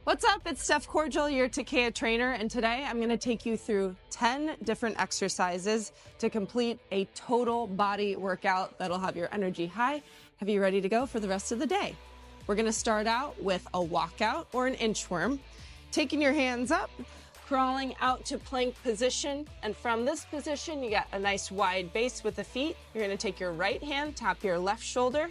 What's up? It's Stef Corgel, your Takeya trainer, and today I'm going to take you through 10 different exercises to complete a total body workout that'll have your energy high, have you ready to go for the rest of the day. We're going to start out with a walkout or an inchworm, taking your hands up, crawling out to plank position, and from this position you got a nice wide base with the feet. You're going to take your right hand, tap your left shoulder,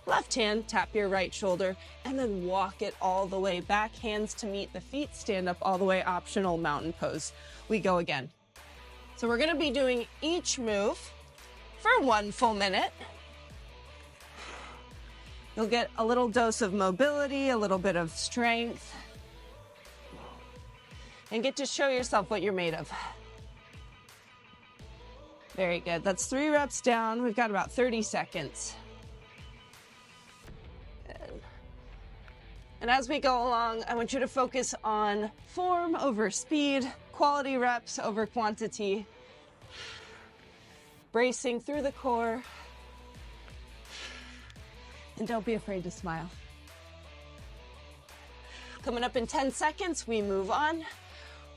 left hand, tap your right shoulder, and then walk it all the way back, hands to meet the feet, stand up all the way, optional mountain pose. We go again. So we're gonna be doing each move for 1 full minute. You'll get a little dose of mobility, a little bit of strength, and get to show yourself what you're made of. Very good. That's 3 reps down. We've got about 30 seconds. And as we go along, I want you to focus on form over speed, quality reps over quantity, bracing through the core, and don't be afraid to smile. Coming up in 10 seconds, we move on.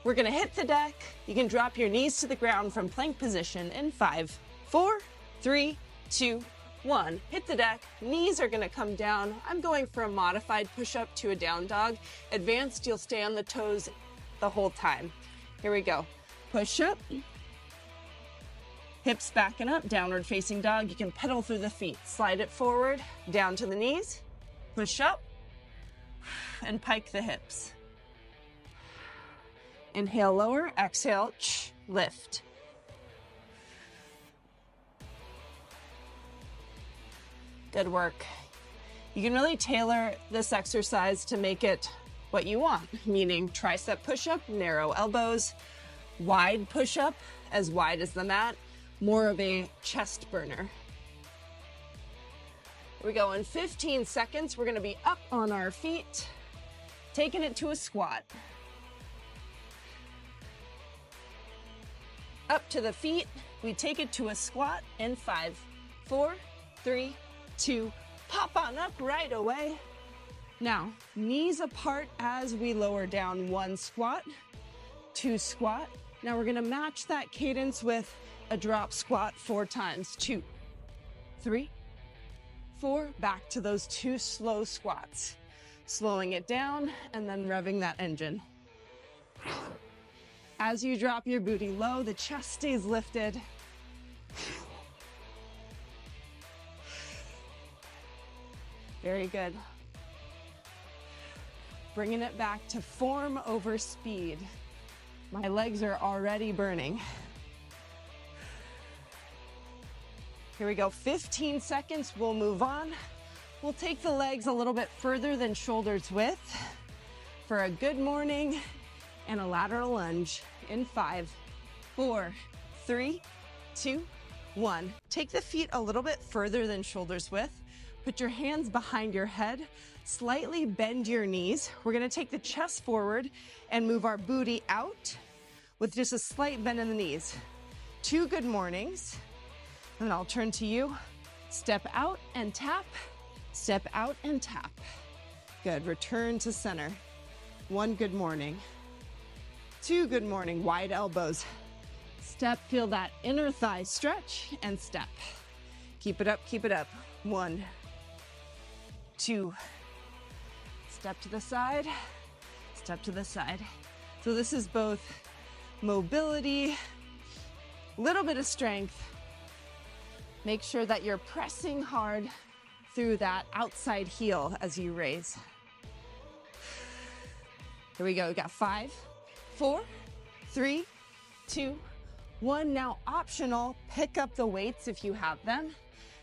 We're gonna hit the deck. You can drop your knees to the ground from plank position in 5, 4, 3, 2, 1. Hit the deck, knees are gonna come down. I'm going for a modified push-up to a down dog. Advanced, you'll stay on the toes the whole time. Here we go. Push up, hips backing up, downward facing dog. You can pedal through the feet. Slide it forward, down to the knees, push up, and pike the hips. Inhale, lower, exhale, lift. Good work. You can really tailor this exercise to make it what you want, meaning tricep push-up, narrow elbows, wide push-up, as wide as the mat, more of a chest burner. Here we go. In 15 seconds, we're gonna be up on our feet, taking it to a squat. Up to the feet, we take it to a squat in 5, 4, 3, 2, pop on up right away. Now, knees apart as we lower down. 1 squat, 2 squat. Now we're gonna match that cadence with a drop squat 4 times. 2, 3, 4, back to those 2 slow squats. Slowing it down and then revving that engine. As you drop your booty low, the chest stays lifted. Very good. Bringing it back to form over speed. My legs are already burning. Here we go, 15 seconds, we'll move on. We'll take the legs a little bit further than shoulders width for a good morning and a lateral lunge in 5, 4, 3, 2, 1. Take the feet a little bit further than shoulders width. Put your hands behind your head, slightly bend your knees. We're gonna take the chest forward and move our booty out with just a slight bend in the knees. 2 good mornings. And I'll turn to you. Step out and tap, step out and tap. Good, return to center. 1 good morning. 2 good morning, wide elbows. Step, feel that inner thigh stretch and step. Keep it up, keep it up. 1, 2, step to the side, step to the side. So this is both mobility, little bit of strength. Make sure that you're pressing hard through that outside heel as you raise. Here we go, we got 5, 4, 3, 2, 1. Now optional, pick up the weights if you have them.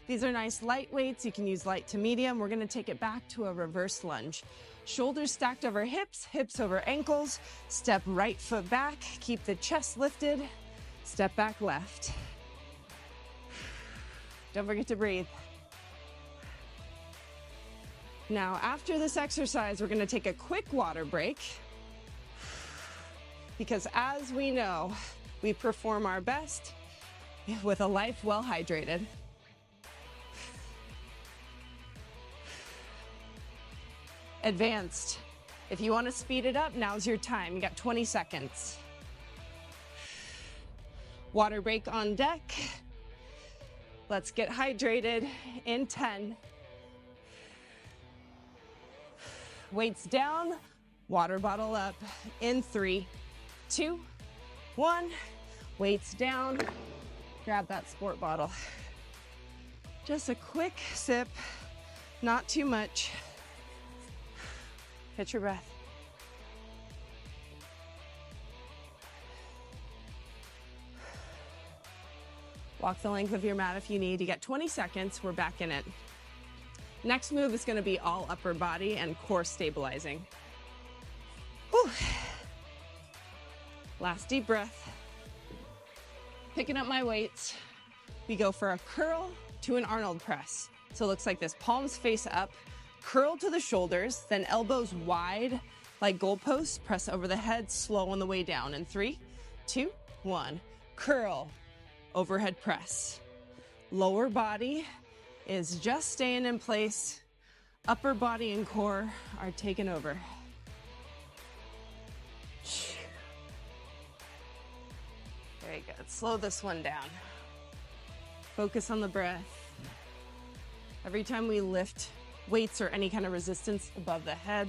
These are nice light weights. You can use light to medium. We're gonna take it back to a reverse lunge. Shoulders stacked over hips, hips over ankles. Step right foot back, keep the chest lifted. Step back left. Don't forget to breathe. Now, after this exercise, we're gonna take a quick water break because as we know, we perform our best with a life well hydrated. Advanced. If you want to speed it up, now's your time. You got 20 seconds. Water break on deck. Let's get hydrated in 10. Weights down, water bottle up in 3, 2, 1. Weights down, grab that sport bottle. Just a quick sip, not too much. Catch your breath. Walk the length of your mat if you need. You get 20 seconds, we're back in it. Next move is gonna be all upper body and core stabilizing. Whew. Last deep breath. Picking up my weights. We go for a curl to an Arnold press. So it looks like this, palms face up, curl to the shoulders, then elbows wide like goalposts, press over the head, slow on the way down. In 3, 2, 1, curl, overhead press. Lower body is just staying in place. Upper body and core are taking over. Very good. Slow this one down. Focus on the breath. Every time we lift weights or any kind of resistance above the head,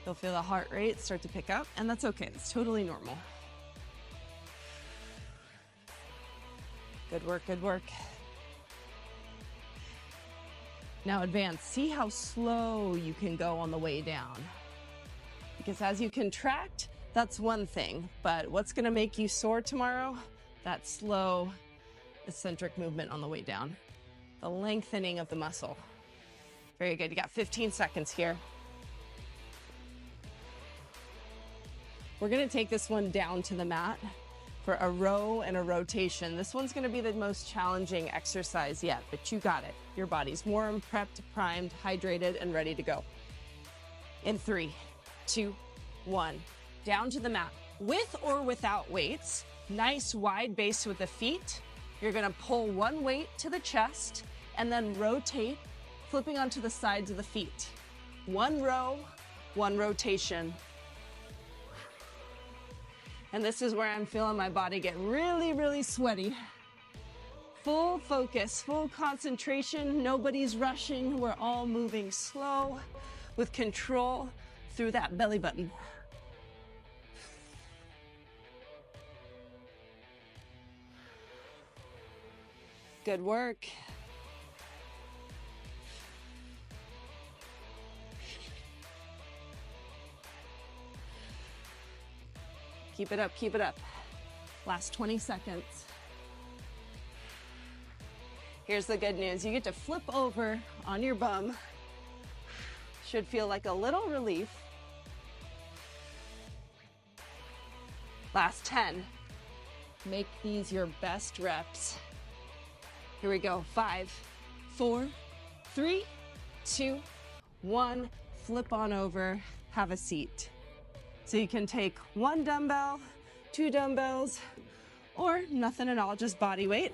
you'll feel the heart rate start to pick up, and that's okay. It's totally normal. Good work, good work. Now advance. See how slow you can go on the way down. Because as you contract, that's one thing, but what's gonna make you soar tomorrow? That slow, eccentric movement on the way down. The lengthening of the muscle. Very good, you got 15 seconds here. We're gonna take this one down to the mat for a row and a rotation. This one's gonna be the most challenging exercise yet, but you got it. Your body's warm, prepped, primed, hydrated, and ready to go. In 3, 2, 1. Down to the mat. With or without weights, nice wide base with the feet. You're gonna pull one weight to the chest and then rotate, flipping onto the sides of the feet. One row, one rotation. And this is where I'm feeling my body get really, really sweaty. Full focus, full concentration. Nobody's rushing. We're all moving slow with control through that belly button. Good work. Keep it up, keep it up. Last 20 seconds. Here's the good news. You get to flip over on your bum. Should feel like a little relief. Last 10. Make these your best reps. Here we go. 5, 4, 3, 2, 1. Flip on over, have a seat. So you can take 1 dumbbell, 2 dumbbells, or nothing at all, just body weight.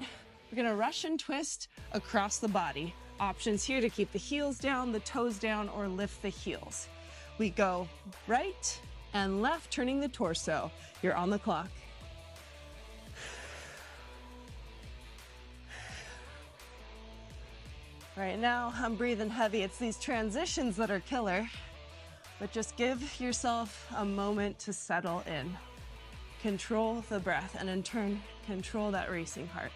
We're gonna rush and twist across the body. Options here to keep the heels down, the toes down, or lift the heels. We go right and left, turning the torso. You're on the clock. Right now, I'm breathing heavy. It's these transitions that are killer. But just give yourself a moment to settle in. Control the breath, and in turn, control that racing heart.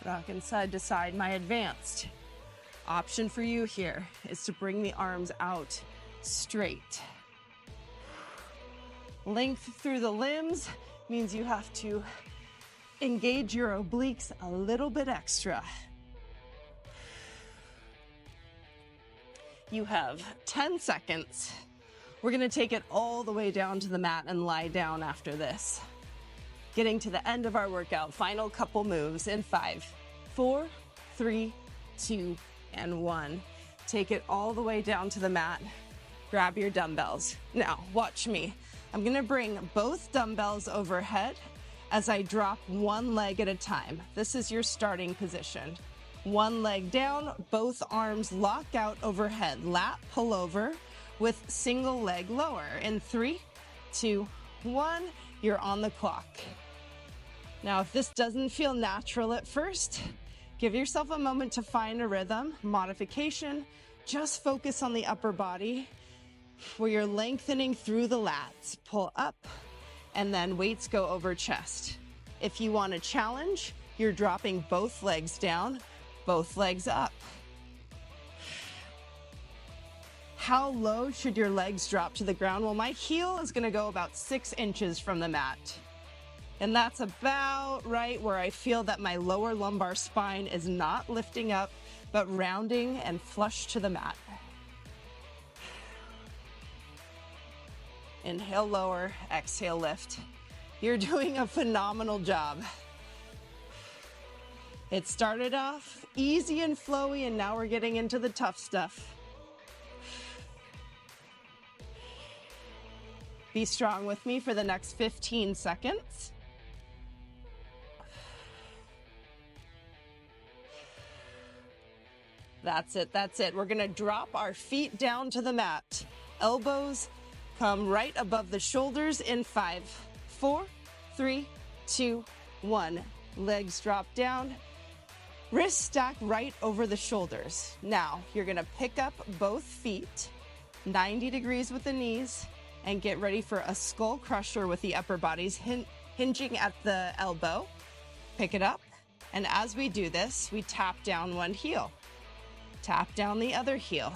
Rocking side to side. My advanced option for you here is to bring the arms out straight. Length through the limbs means you have to engage your obliques a little bit extra. You have 10 seconds. We're gonna take it all the way down to the mat and lie down after this. Getting to the end of our workout, final couple moves in 5, 4, 3, 2, and 1. Take it all the way down to the mat. Grab your dumbbells. Now, watch me. I'm gonna bring both dumbbells overhead as I drop one leg at a time. This is your starting position. One leg down, both arms lock out overhead, lat pull over with single leg lower. In 3, 2, 1, you're on the clock. Now, if this doesn't feel natural at first, give yourself a moment to find a rhythm. Modification, just focus on the upper body where you're lengthening through the lats. Pull up, and then weights go over chest. If you want a challenge, you're dropping both legs down, both legs up. How low should your legs drop to the ground? Well, my heel is gonna go about 6 inches from the mat. And that's about right where I feel that my lower lumbar spine is not lifting up, but rounding and flush to the mat. Inhale, lower, exhale, lift. You're doing a phenomenal job. It started off easy and flowy, and now we're getting into the tough stuff. Be strong with me for the next 15 seconds. That's it, that's it. We're gonna drop our feet down to the mat. Elbows come right above the shoulders in 5, 4, 3, 2, 1. Legs drop down. Wrists stack right over the shoulders. Now, you're gonna pick up both feet, 90 degrees with the knees, and get ready for a skull crusher with the upper bodies hinging at the elbow. Pick it up, and as we do this, we tap down one heel. Tap down the other heel.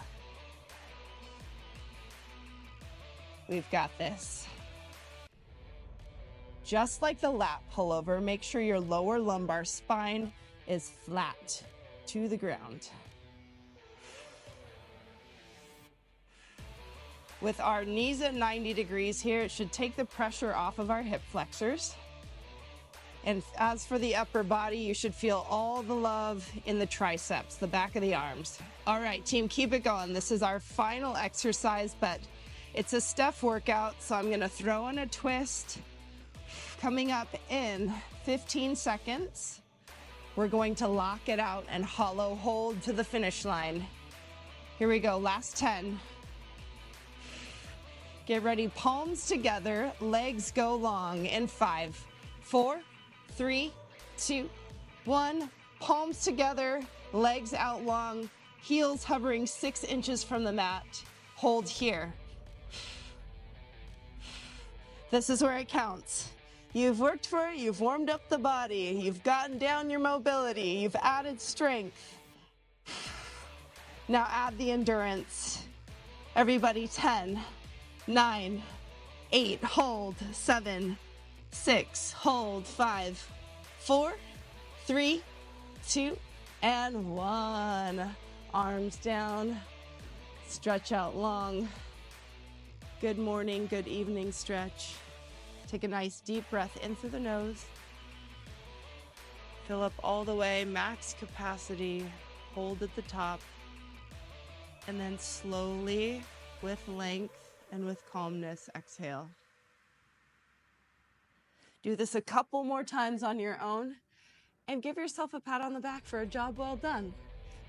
We've got this. Just like the lat pullover, make sure your lower lumbar spine is flat to the ground. With our knees at 90 degrees here, it should take the pressure off of our hip flexors. And as for the upper body, you should feel all the love in the triceps, the back of the arms. All right, team, keep it going. This is our final exercise, but it's a Stef workout, so I'm gonna throw in a twist. Coming up in 15 seconds, we're going to lock it out and hollow hold to the finish line. Here we go, last 10. Get ready, palms together, legs go long in 5, 4, 3, 2, 1. Palms together, legs out long, heels hovering 6 inches from the mat. Hold here. This is where it counts. You've worked for it, you've warmed up the body, you've gotten down your mobility, you've added strength. Now add the endurance. Everybody, 10, 9, 8, hold, 7, 6, hold, 5, 4, 3, 2, and 1. Arms down, stretch out long. Good morning, good evening stretch. Take a nice deep breath in through the nose. Fill up all the way, max capacity, hold at the top. And then slowly, with length and with calmness, exhale. Do this a couple more times on your own and give yourself a pat on the back for a job well done.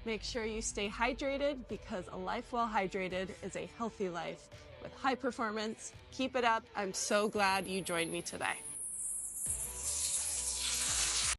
Make sure you stay hydrated, because a life well hydrated is a healthy life with high performance. Keep it up. I'm so glad you joined me today.